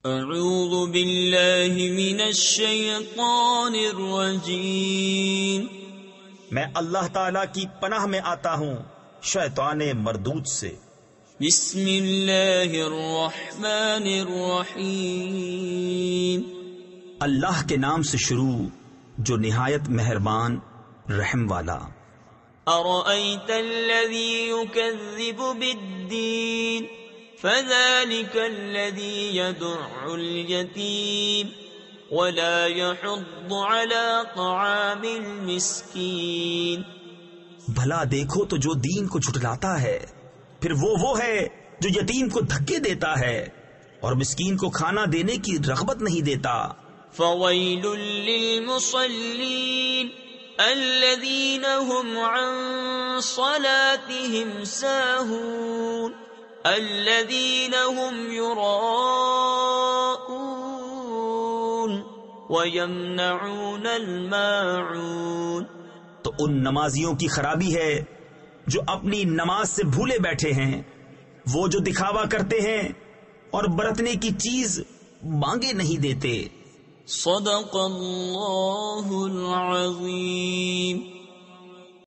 اعوذ باللہ من الشیطان الرجیم، میں اللہ تعالی کی پناہ میں آتا ہوں شیطان مردود سے۔ بسم اللہ الرحمن الرحیم، اللہ کے نام سے شروع جو نہایت مہربان رحم والا۔ ارأیت الذی یکذب بالدین فذلک الذی یدع الیتیم ولا یحض علی طعام المسکین۔ بھلا دیکھو تو جو دین کو جھٹلاتا ہے پھر وہ ہے جو یتیم کو دھکے دیتا ہے اور مسکین کو کھانا دینے کی رغبت نہیں دیتا۔ فویل للمصلین الذین هم عن صلاتهم ساہون الذین هم یراءون ویمنعون الماعون۔ تو ان نمازیوں کی خرابی ہے جو اپنی نماز سے بھولے بیٹھے ہیں، وہ جو دکھاوا کرتے ہیں اور برتنے کی چیز مانگے نہیں دیتے۔ صدق اللہ العظیم۔